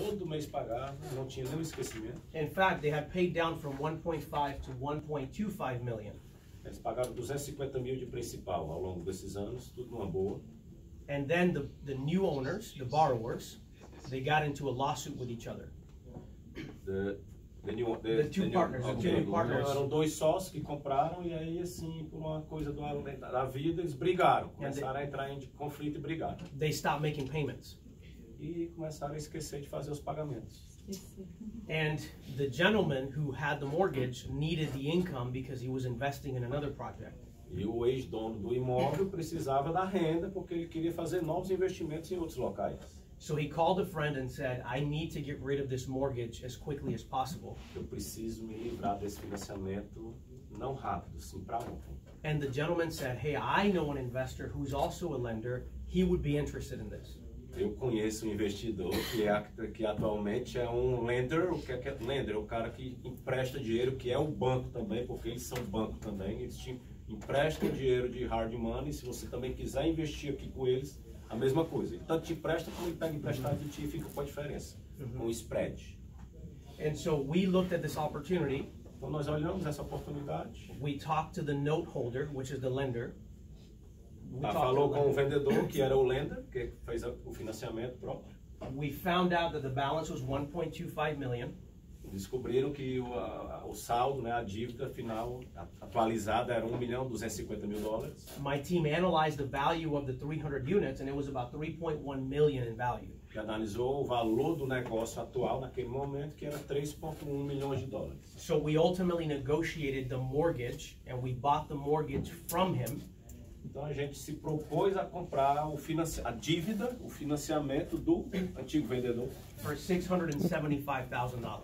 todo mês pagavam, não tinha nenhum esquecimento. In fact, they had paid down from 1.5 to 1.25 million. Eles pagaram 250 mil de principal ao longo desses anos, tudo numa boa. And then the new owners, the borrowers, they got into a lawsuit with each other. The two partners. Eram dois sócios que compraram e aí, assim, por uma coisa da vida, eles brigaram. Começaram a entrar em conflito e brigaram. They stopped making payments. E começaram a esquecer de fazer os pagamentos. And the gentleman who had the mortgage needed the income because he was investing in another project. E o ex-dono do imóvel precisava da renda porque ele queria fazer novos investimentos em outros locais. So he called a friend and said, I need to get rid of this mortgage as quickly as possible. Eu preciso me livrar desse financiamento não rápido, sim, para ontem. And the gentleman said, hey, I know an investor who's also a lender. He would be interested in this. Eu conheço um investidor que atualmente é um lender. O que é lender? É o cara que empresta dinheiro, que é o banco também, porque eles são banco também. Eles te emprestam dinheiro de hard money. Se você também quiser investir aqui com eles, a mesma coisa. Ele tanto te empresta como ele pega emprestado de ti e fica com a diferença, com o spread. And so we looked at this opportunity. Então nós olhamos essa oportunidade. We talked to the note holder, which is the lender. Falou com o vendedor, que era o lender, que fez o financiamento próprio. We found out that the balance was 1.25 million. Descobriram que o saldo, né, a dívida final atualizada era $1.250.000. My team analyzed the value of the 300 units and it was about 3.1 million in value. Que analisou o valor do negócio atual naquele momento, que era $3.1 milhões. So we ultimately negotiated the mortgage and we bought the mortgage from him. Então a gente se propôs a comprar a dívida, o financiamento do antigo vendedor. For $675,000.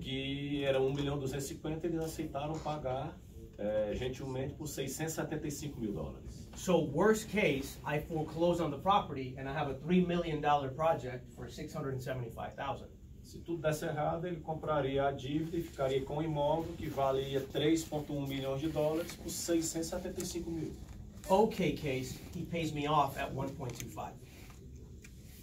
Que era $1.250.000, eles aceitaram pagar gentilmente por $675.000. So worst case, I foreclose on the property and I have a $3 million project for $675,000. Se tudo desse errado, ele compraria a dívida e ficaria com o imóvel que valia $3.1 milhões por $675.000. Okay case, he pays me off at 1.25.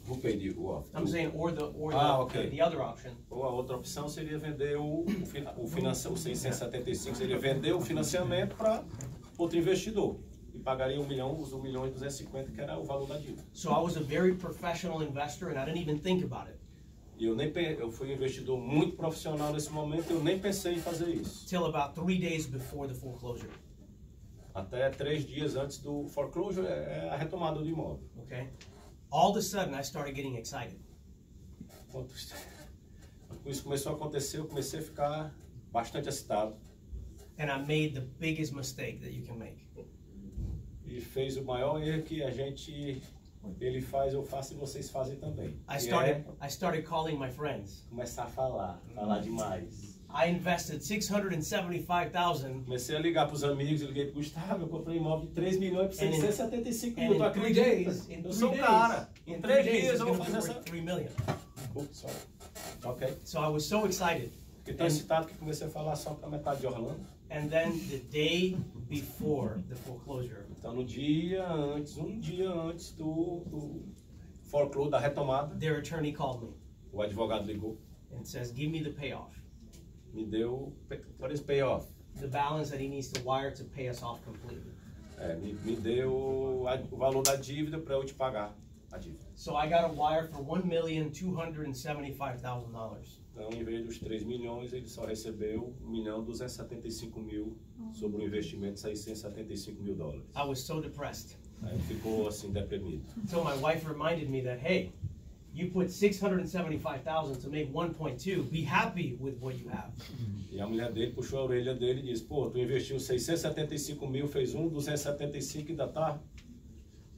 Who paid you off? I'm saying Okay. the other option. Ou a outra opção seria vender o 675, seria vender o financiamento para outro investidor e pagaria os $1.250.000, que era o valor da dívida. So I was a very professional investor and I didn't even think about it. E eu fui um investidor muito profissional nesse momento, eu nem pensei em fazer isso. Till about 3 days before the foreclosure. Até 3 dias antes do foreclosure, é a retomada do imóvel. Okay. All of a sudden, I started getting excited. Quando isso começou a acontecer, eu comecei a ficar bastante excitado. And I made the biggest mistake that you can make. E fez o maior erro que ele faz, eu faço e vocês fazem também. I started calling my friends. Começar a falar demais. I invested $675,000. Comecei a ligar para os amigos, eu liguei para o Gustavo, eu comprei um imóvel de 3 milhões por $675.000. Tu acredita? Eu sou o cara. Em 3 dias eu vou fazer essa. 3 million. Oops, sorry. Ok. So I was so excited. Fiquei tão excitado que comecei a falar só para metade de Orlando. And then the day before the foreclosure. Então um dia antes do foreclosure, da retomada, their attorney called me. O advogado ligou. And says, give me the payoff. Me deu, what is payoff? The balance that he needs to wire to pay us off completely. Me deu o valor da dívida para eu te pagar a dívida. So I got a wire for $1,275,000. Então, em vez dos 3 milhões, ele só recebeu $1.275.000 sobre um investimento de $675.000. I was so depressed. Aí ficou assim deprimido. So my wife reminded me that, hey, you put $675,000 to make 1.2. Be happy with what you have. E a mulher dele puxou a orelha dele e disse: pô, tu investiu $675.000, fez 275 e ainda tá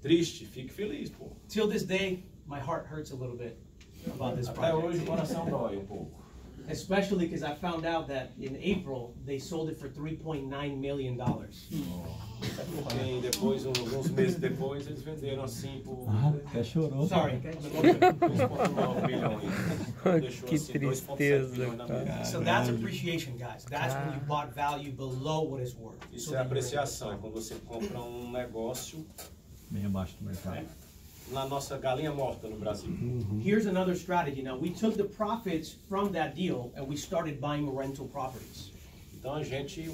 triste. Fique feliz, pô. Till this day, my heart hurts a little bit about this Até project. hoje o coração dói um pouco. Especially because I found out that in April they sold it for $3.9 million. Porque depois, alguns meses depois, eles venderam assim por. Até chorou. Sorry. 2,9 milhões. Deixou Que assim 2,7 tristeza, milhões na mesa. So that's appreciation, guys. That's when you bought value below what it's worth. Isso é apreciação, é quando você compra um negócio Bem abaixo do mercado. na nossa galinha morta no Brasil. Here's another strategy. Now, we took the profits from that deal and we started buying rental properties. Então a gente,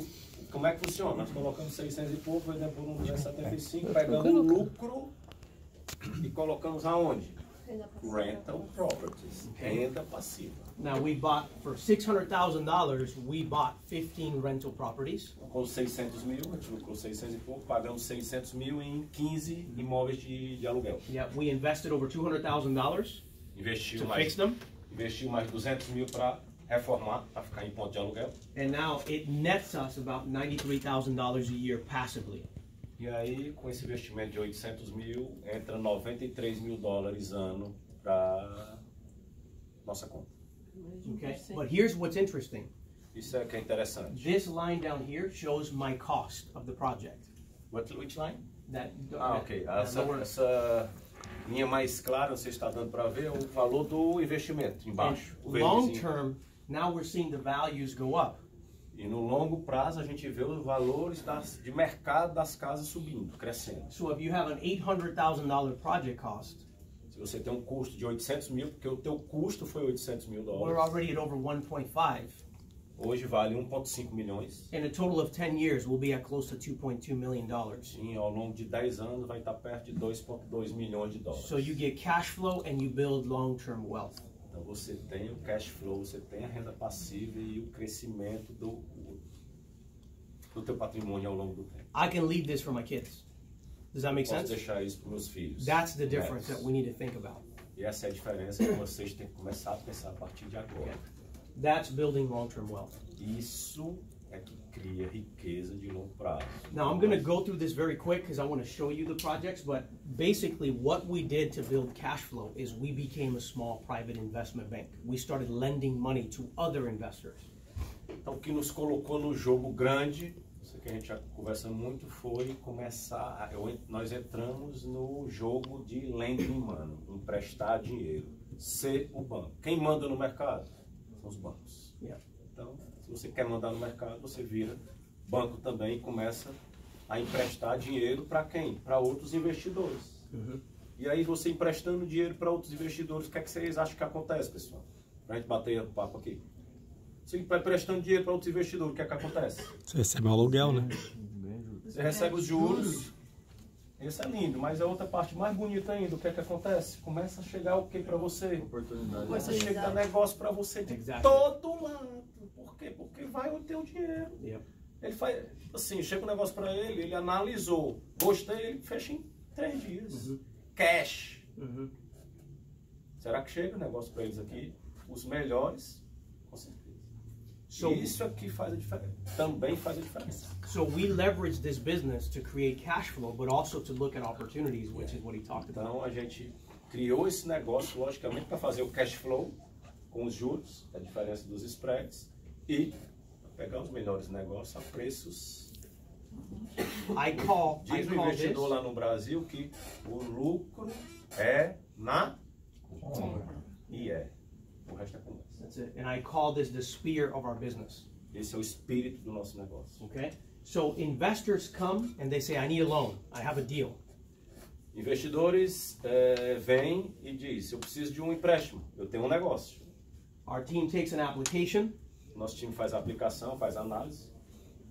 como é que funciona? Nós colocamos 600 e pouco, vendemos por 175, pegamos o lucro e colocamos aonde? Rental properties, renda passiva. Now, we bought, for $600,000, we bought 15 rental properties. Com 600 mil, a gente lucrou 600 e pouco, pagamos 600 mil em 15 imóveis de aluguel. Yeah, we invested over $200,000 Investiu to mais, fix them. investiu mais 200 mil para reformar, para ficar em ponto de aluguel. And now it nets us about $93,000 a year passively. E aí, com esse investimento de 800 mil, entra 93 mil dólares ano para nossa conta. Okay? But here's what's interesting. Isso é que é interessante. This line down here shows my cost of the project. Which line? Ok. Essa linha mais clara, você está dando para ver o valor do investimento embaixo. Long term, now we're seeing the values go up. E no longo prazo a gente vê os valores de mercado das casas subindo, crescendo. So if you have an $800,000 project cost, se você tem um custo de 800 mil, porque o teu custo foi 800 mil we're dólares, already at over 1.5. hoje vale 1,5 milhões. In a total of 10 years, we'll be at close to $2.2 million. Sim, ao longo de 10 anos vai estar perto de 2,2 milhões de dólares. So you get cash flow and you build long-term wealth. Então você tem o cash flow, você tem a renda passiva e o crescimento do teu patrimônio ao longo do tempo. I can leave this for my kids. Does that make Posso sense? deixar isso para meus filhos. That's the difference that we need to think about. E essa é a diferença que vocês têm que começar a pensar a partir de agora. That's building long-term wealth. Isso é que cria riqueza de longo prazo. Now I'm going to go through this very quick because I want to show you the projects, but basically what we did to build cash flow is we became a small private investment bank. We started lending money to other investors. Então o que nos colocou no jogo grande, isso que a gente já conversa muito, foi começar, nós entramos no jogo de lending money, emprestar dinheiro, ser o banco. Quem manda no mercado? São os bancos. Yeah. Então, se você quer mandar no mercado, você vira banco também e começa a emprestar dinheiro para quem? Para outros investidores. E aí você emprestando dinheiro para outros investidores, o que é que vocês acham que acontece, pessoal? Para a gente bater o papo aqui. Você vai emprestando dinheiro para outros investidores, o que é que acontece? Você recebe um aluguel, né? Você recebe os juros. Isso é lindo, mas a outra parte mais bonita ainda, o que é que acontece? Começa a chegar o que para você? Oportunidade. Começa a chegar negócio para você de Exactly. todo lado. Por quê? Porque vai o teu dinheiro. Yep. Ele faz, assim, chega um negócio para ele, ele analisou, gostei, ele fecha em 3 dias. Cash. Será que chega o negócio para eles aqui? Os melhores, com certeza. So, Isso aqui faz a diferença. Também faz a diferença. so we leverage this business to create cash flow, but also to look at opportunities, which is what he talked about. Então a gente criou esse negócio, logicamente, para fazer o cash flow com os juros, a diferença dos spreads, e pegar os melhores negócios a preços. I call Diz o this, investidor lá no Brasil que o lucro é na e é. O resto é conversa. that's it, and I call this the spear of our business. Esse é o espírito do nosso negócio. Okay? So investors come and they say, I need a loan. I have a deal. Investidores vêm e dizem, eu preciso de um empréstimo, eu tenho um negócio. Our team takes an application, Nosso time faz a aplicação, faz a análise.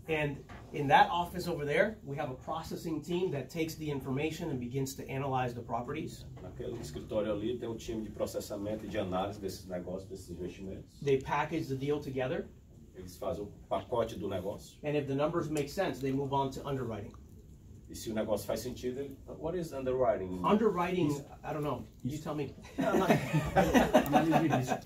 and in that office over there, we have a processing team that takes the information and begins to analyze the properties. Naquele escritório ali tem um time de processamento e de análise desses negócios, desses investimentos. They package the deal together, Eles fazem o pacote do negócio. and if the numbers make sense, they move on to underwriting. E se o negócio faz sentido, ele... What is underwriting? Underwriting, I don't know. You tell me.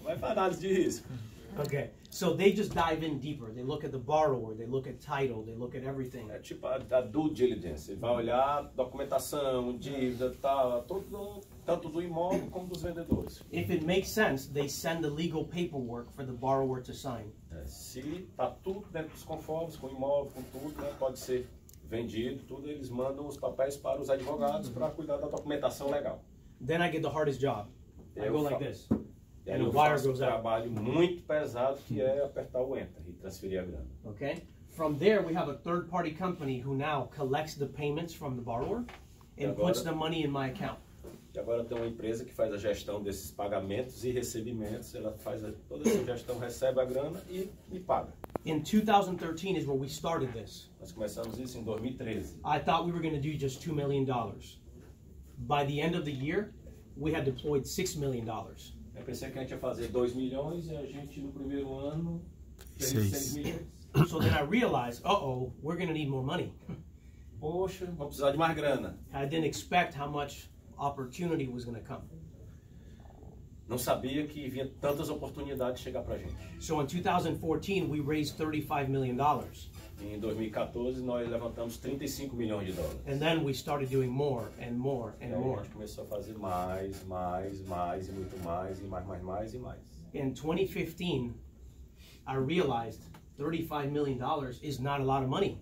Vai para análise de risco. Okay, so they just dive in deeper. They look at the borrower, they look at title, they look at everything. É tipo a due diligence. Ele vai olhar documentação, dívida, tal, tudo, tanto do imóvel como dos vendedores. If it makes sense, they send the legal paperwork for the borrower to sign. Se está tudo dentro dos conformes, com o imóvel, com tudo, né, pode ser vendido, tudo, eles mandam os papéis para os advogados para cuidar da documentação legal. Then I get the hardest job. I go like this. E aí And eu the wire faço um goes out. trabalho muito pesado que é apertar o enter e transferir a grana. Okay? From there, we have a third-party company who now collects the payments from the borrower and Agora- puts the money in my account. E agora tem uma empresa que faz a gestão desses pagamentos e recebimentos. Ela faz toda essa gestão, recebe a grana e me paga. In 2013 is where we started this. Nós começamos isso em 2013. I thought we were going to do just $2 million. By the end of the year, we had deployed $6 million. Eu pensei que a gente ia fazer 2 milhões e a gente no primeiro ano fez 6 milhões. So then I realized, we're going to need more money. Poxa, vamos precisar de mais grana. I didn't expect how much opportunity was going to come. Não sabia que vinha tantas oportunidades chegar pra gente. So in 2014, we raised $35 million. Em 2014 nós levantamos 35 milhões de dólares. And then we started doing more and more and E aí more. a gente começou a fazer mais e muito mais e mais e mais. In 2015, I realized $35 million is not a lot of money.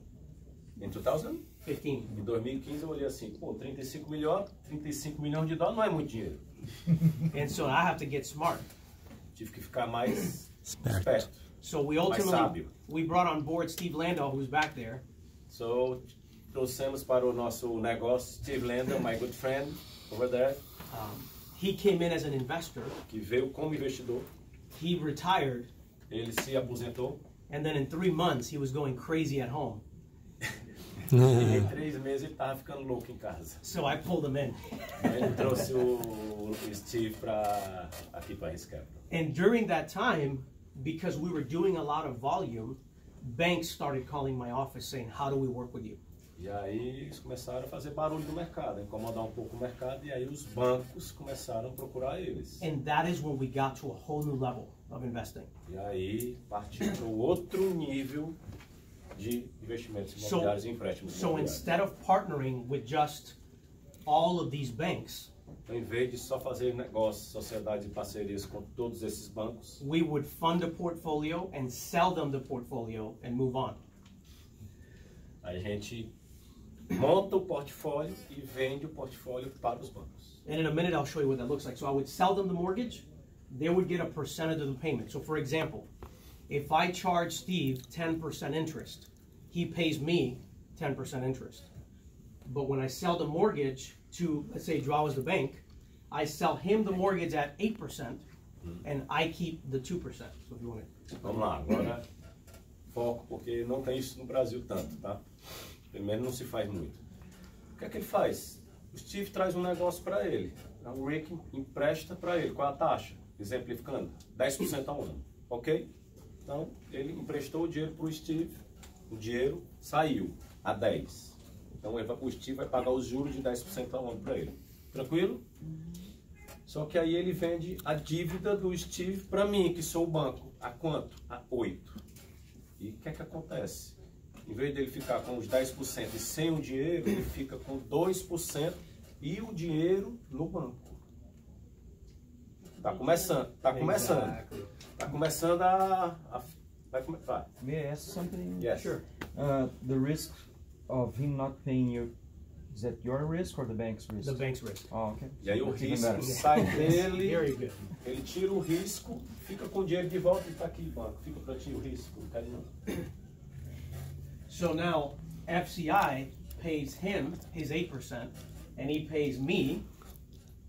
Em 2015, em 2015 eu olhei assim, pô, 35 milhões de dólares não é muito dinheiro. And so I have to get smart. Tive que ficar mais esperto. So we Mais ultimately, sábio. we brought on board Steve Landau, who's back there. So, trouxemos para o nosso negócio Steve Landau, my good friend, over there, He came in as an investor. que veio como investidor. He retired. Ele se aposentou. And then in 3 months, he was going crazy at home. E em 3 meses ele estava ficando louco em casa. So I pulled him in. Aí ele trouxe o Steve aqui para His Capital. And during that time, because we were doing a lot of volume, banks started calling my office saying, how do we work with you? E aí eles começaram a fazer barulho no mercado, incomodar um pouco o mercado, e aí os bancos começaram a procurar eles. And that is when we got to a whole new level of investing. E aí partiu para o outro nível de investimentos imobiliários e empréstimos So imobiliários. instead of partnering with just all of these banks, Então, em vez de só fazer negócios, sociedades e parcerias com todos esses bancos, we would fund a portfolio and sell them the portfolio and move on. a gente monta o portfólio e vende o portfólio para os bancos. And in a minute, I'll show you what that looks like. So I would sell them the mortgage. They would get a percentage of the payment. So for example, if I charge Steve 10% interest, he pays me 10% interest. But when I sell the mortgage to, let's say, Joao is the bank, I sell him the mortgage at 8%, and I keep the 2%. So if you want to... Vamos lá, agora foco, porque não tem isso no Brasil tanto, tá? Primeiro não se faz muito. O que é que ele faz? O Steve traz um negócio para ele. O Rick empresta para ele. Qual é a taxa? Exemplificando, 10% ao ano. Ok? Então, ele emprestou o dinheiro para o Steve. O dinheiro saiu a 10%. Então, o Steve vai pagar os juros de 10% ao ano para ele. Tranquilo? Só que aí ele vende a dívida do Steve para mim, que sou o banco. A quanto? A 8%. E o que é que acontece? Em vez dele ficar com os 10% e sem o dinheiro, ele fica com 2% e o dinheiro no banco. Tá começando, tá começando. Exactly. Tá começando a vai. May I ask something? Yes. Sure. The risk of him not paying you, is that your risk or the bank's risk? The bank's risk. Oh, okay. E aí o That's even risco better. sai dele, Very good. ele tira o risco, fica com o dinheiro de volta e tá aqui, banco. Fica para ti o risco, não quero não. So now FCI pays him his 8%, and he pays me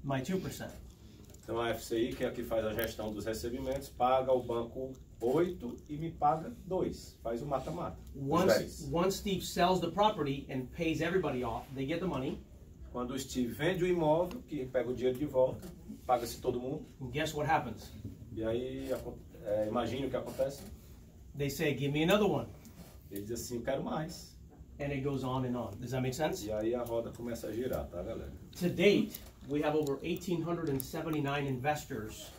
my 2%. Então a FCI, que é a que faz a gestão dos recebimentos, paga o banco 8 e me paga 2. Faz o mata-mata. Once Steve sells the property and pays everybody off, they get the money. Quando o Steve vende o imóvel, que pega o dinheiro de volta, paga-se todo mundo. And guess what happens? E aí, imagine o que acontece. They say, give me another one. Ele diz assim, quero mais. And it goes on and on. Does that make sense? E aí a roda começa a girar, tá, galera? To date, we have over 1,879 investors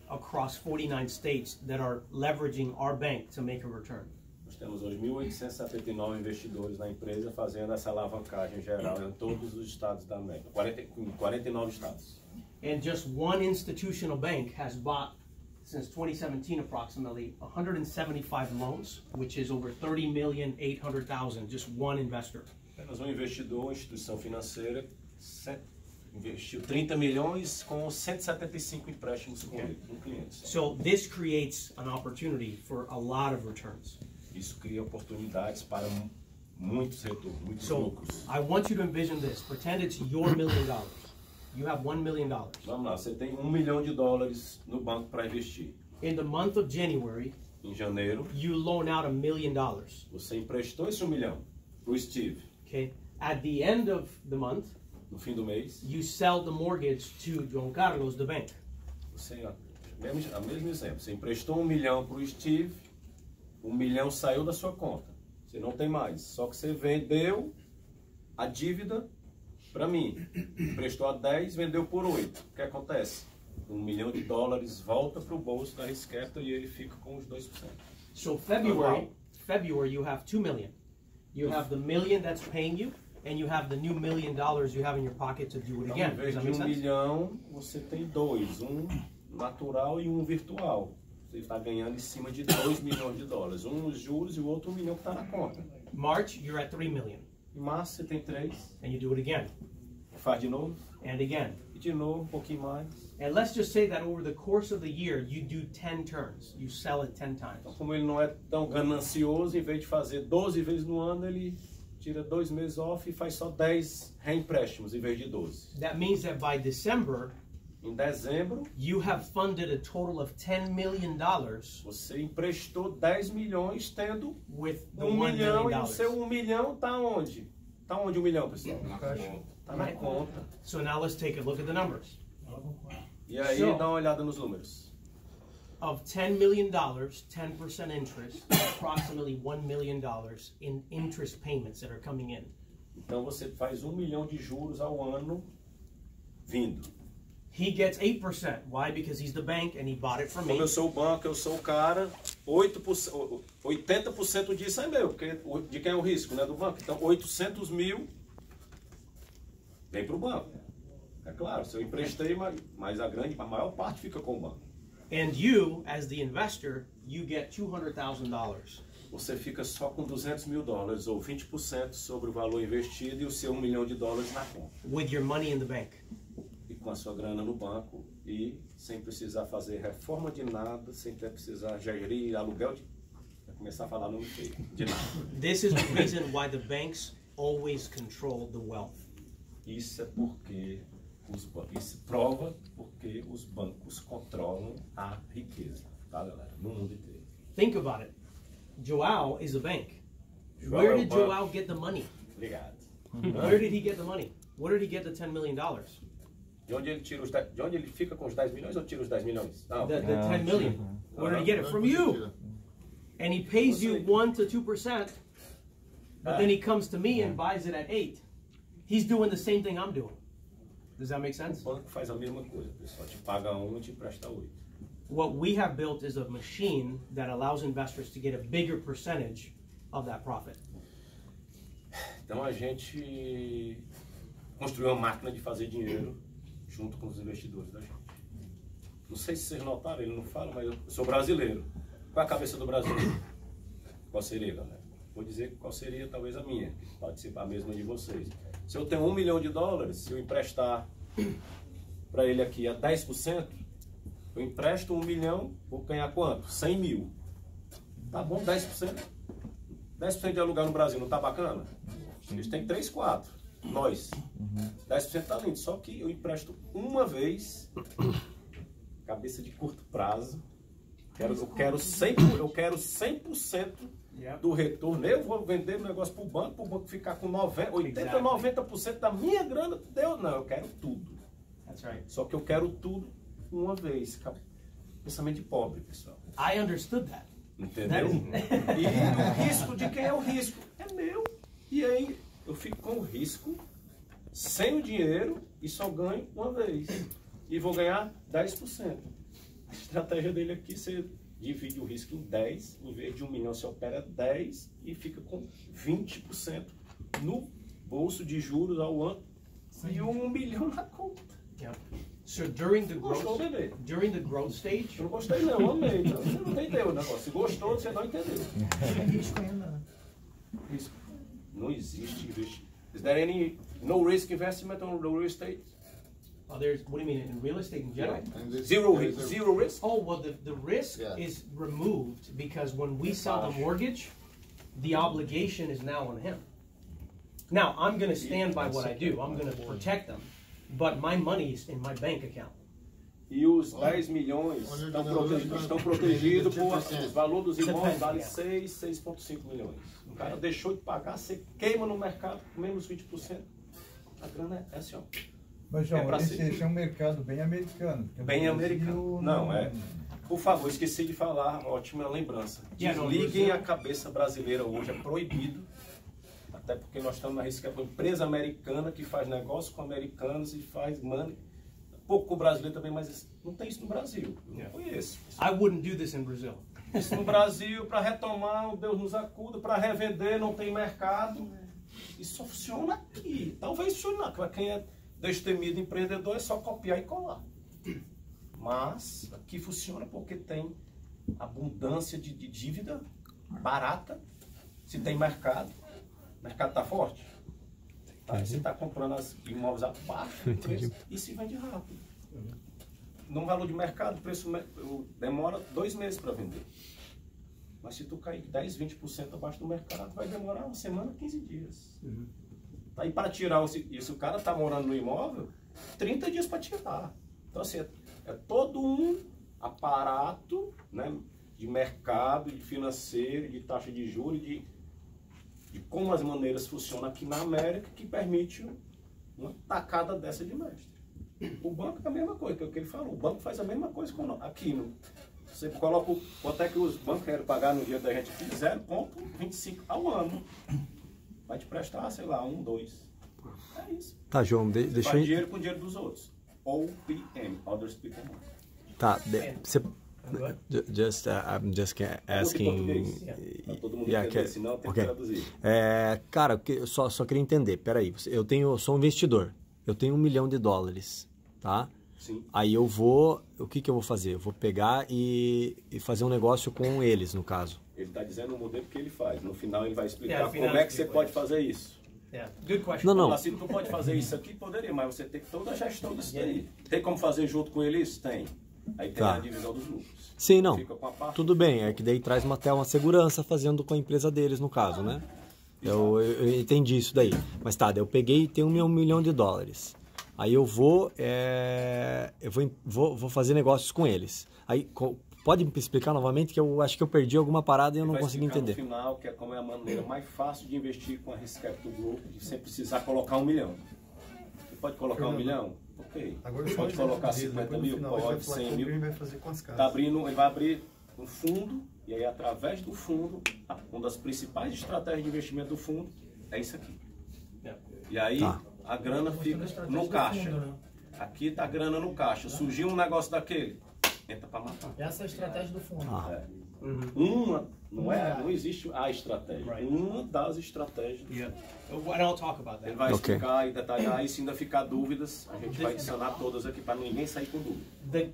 across 49 states that are leveraging our bank to make a return. Nós temos hoje 1.879 investidores na empresa fazendo essa alavancagem geral em todos os estados da América, 49 estados. And just one institutional bank has bought, since 2017 approximately, 175 loans, which is over 30,800,000, just one investor. Apenas um investidor, uma instituição financeira, investiu 30 milhões com 175 empréstimos com clientes. So this creates an opportunity for a lot of returns. Isso cria oportunidades para muitos retornos, muitos So lucros. I want you to envision this. Pretend it's your $1 million. You have $1 million. Vamos lá, você tem $1 milhão no banco para investir. In the month of January, Em janeiro, you loan out $1 million. você emprestou esse $1 milhão para o Steve. Okay. At the end of the month, No fim do mês, you sell the mortgage to John Carlos, the bank. você, mesmo exemplo, você emprestou $1 milhão para o Steve, $1 milhão saiu da sua conta. Você não tem mais. Só que você vendeu a dívida para mim. Emprestou a 10, vendeu por 8. O que acontece? $1 milhão volta para o bolso da His Capital e ele fica com os 2%. So February you have $2 million. You have the $1 million that's paying you, and you have the new $1 million you have in your pocket to do it Então, again. em vez Does de that make $1 sense? milhão, você tem dois. Um natural e um virtual. Você está ganhando em cima de $2 milhões. Um nos juros e o outro $1 milhão que está na conta. March, you're at $3 million, Em março você tem 3. and you do it again, Faz de novo. and again. E de novo, um pouquinho mais. And let's just say that over the course of the year, you do 10 turns. You sell it 10 times. Então, como ele não é tão ganancioso, em vez de fazer 12 vezes no ano, ele tira 2 meses off e faz só 10 reempréstimos em vez de 12. That means that by December, Em dezembro, you have funded a total of $10 million você emprestou 10 milhões, tendo with the $1 $1 milhão, million. e o seu $1 milhão está onde? Está onde $1 milhão, pessoal? Na caixa. Está na conta. So now let's take a look at the numbers. E aí, So- dá uma olhada nos números. Of $10 million, 10% interest, approximately $1 million in interest payments that are coming in. Então, você faz $1 milhão de juros ao ano vindo. He gets 8%. Why? Because he's the bank and he bought it from Como me. eu sou o banco, eu sou o cara, 80% disso é meu, porque de quem é o risco, né? Do banco. Então, 800 mil vem para o banco. É claro, se eu emprestei, mas a maior parte fica com o banco. And you, as the investor, you get $200,000. Você fica só com $200 mil, ou 20% sobre o valor investido e o seu $1 milhão na conta. With your money in the bank. E com a sua grana no banco e sem precisar fazer reforma de nada, sem precisar gerir aluguel de... Vai começar a falar nome feio, de nada. This is the reason why the banks always control the wealth. Isso é porque isso prova porque os bancos controlam a riqueza, tá, galera? No mundo inteiro. Think about it. Joao is a bank. Joao Where é o did banco. Joao get the money? Obrigado. Where did he get the money? Where did he get the $10 million? De onde ele fica com os 10 milhões ou tira os 10 milhões? Não. The 10 million. Where did he get it? From you. And he pays you 1 to 2%, but then he comes to me and buys it at 8. He's doing the same thing I'm doing. Does that make O sense? banco faz a mesma coisa, pessoal. Te paga 1 e te empresta 8. What we have built is a machine that allows investors to get a bigger percentage of that profit. Então a gente construiu uma máquina de fazer dinheiro junto com os investidores da gente. Não sei se vocês notaram, ele não fala, mas eu sou brasileiro. Qual é a cabeça do brasileiro? Qual seria, galera? Vou dizer qual seria talvez a minha, que pode ser a mesma de vocês. Se eu tenho $1 milhão, se eu emprestar para ele aqui a 10%, eu empresto $1 milhão, vou ganhar quanto? 100 mil. Tá bom, 10%. 10% de alugar no Brasil não tá bacana? Eles têm 3, 4. Nós. 10% tá lindo. Só que eu empresto uma vez, cabeça de curto prazo. Eu quero 100% do retorno. Eu vou vender o negócio pro banco ficar com 80, 90% da minha grana. Deus, não, eu quero tudo. That's right. Só que eu quero tudo uma vez. Pensamento de pobre, pessoal. I understood that. Entendeu? E o risco de quem é o risco? É meu. E aí eu fico com o risco, sem o dinheiro e só ganho uma vez. E vou ganhar 10%. A estratégia dele aqui, você divide o risco em 10, em vez de $1 milhão, você opera 10 e fica com 20% no bolso de juros ao ano e $1 milhão na conta. Yeah. So during the Gostou, bebê? growth stage, Eu não gostei não, amei. Então, você não entendeu o negócio. Se gostou, você não entendeu. Risco ainda. Risco. Não existe risco. Is there any no risk investment on real estate? what do you mean in real estate in general? Zero risk. Zero risk. Oh, well, the risk Yeah. is removed because when we sell the mortgage, the obligation is now on him. Now, I'm going to stand by what I do. I'm going to protect them. but my money's in my bank account. E os 10 milhões estão protegidos por o valor dos imóveis vale 6,5 milhões. O cara deixou de pagar, você queima no mercado menos 20%. A grana é assim, ó. Mas, João, esse é um mercado bem americano. Bem americano. Não, é. Por favor, esqueci de falar, ótima lembrança. Desliguem a cabeça brasileira hoje, é proibido. Até porque nós estamos na risca de uma empresa americana que faz negócio com americanos e faz money. Pouco com o brasileiro também, mas não tem isso no Brasil. Eu não conheço. I wouldn't do this in Brazil. Isso no Brasil, para retomar, o Deus nos acuda, para revender, não tem mercado. Isso só funciona aqui. Talvez funcione lá. Para quem é destemido empreendedor, é só copiar e colar. Mas aqui funciona porque tem abundância de dívida barata. Se tem mercado, o mercado está forte. Aí você está comprando as imóveis abaixo do preço e se vende rápido. No valor de mercado, o preço demora 2 meses para vender. Mas se tu cair 10, 20% abaixo do mercado, vai demorar uma semana, 15 dias. Aí para tirar, se o cara está morando no imóvel, 30 dias para tirar. Então assim, é todo um aparato, né, de mercado, de financeiro, de taxa de juros, de como as maneiras funcionam aqui na América, que permite uma tacada dessa de mestre. O banco é a mesma coisa, que é o que ele falou. O banco faz a mesma coisa aqui. Você coloca quanto é que os bancos querem pagar no dia da gente aqui? 0,25 ao ano. Vai te prestar, sei lá, 1, 2. É isso. Tá, João, deixa eu... Faz dinheiro com dinheiro dos outros. OPM, Others People Money. Tá, você... I'm just asking. Cara, eu só queria entender. Peraí, eu sou um investidor. Eu tenho $1 milhão, tá? Sim. Aí eu vou, o que eu vou fazer? Eu vou pegar e fazer um negócio com eles, no caso. Ele está dizendo o modelo que ele faz. No final ele vai explicar como é que você pode fazer isso. Good question. Não. Assim, tu pode fazer isso aqui, poderia, mas você tem que toda a gestão disso daí. Tem como fazer junto com ele isso? Tem. Aí tem a divisão dos lucros. Sim, não. Fica com a parte. Tudo bem, é que daí traz até uma segurança fazendo com a empresa deles, no caso, né? Eu entendi isso daí. Mas tá, daí eu peguei e tenho $1 milhão. Aí eu vou fazer negócios com eles. Aí, pode me explicar novamente, que eu acho que eu perdi alguma parada e eu não consegui entender. No final, que é como é a maneira mais fácil de investir com a His Capital Group, sem precisar colocar $1 milhão. Você pode colocar $1 milhão? Ok. Agora pode colocar 50 mil, pode 100 mil. Ele vai abrir um fundo, e aí através do fundo, uma das principais estratégias de investimento do fundo é isso aqui. E aí a grana fica no caixa. Aqui está a grana no caixa. Surgiu um negócio daquele, entra para matar. Essa é a estratégia do fundo. Não existe a estratégia. Uma das estratégias. And I'll talk about that. Ele vai explicar e detalhar, e se ainda ficar dúvidas, a gente vai sanar todas aqui para ninguém sair com dúvida.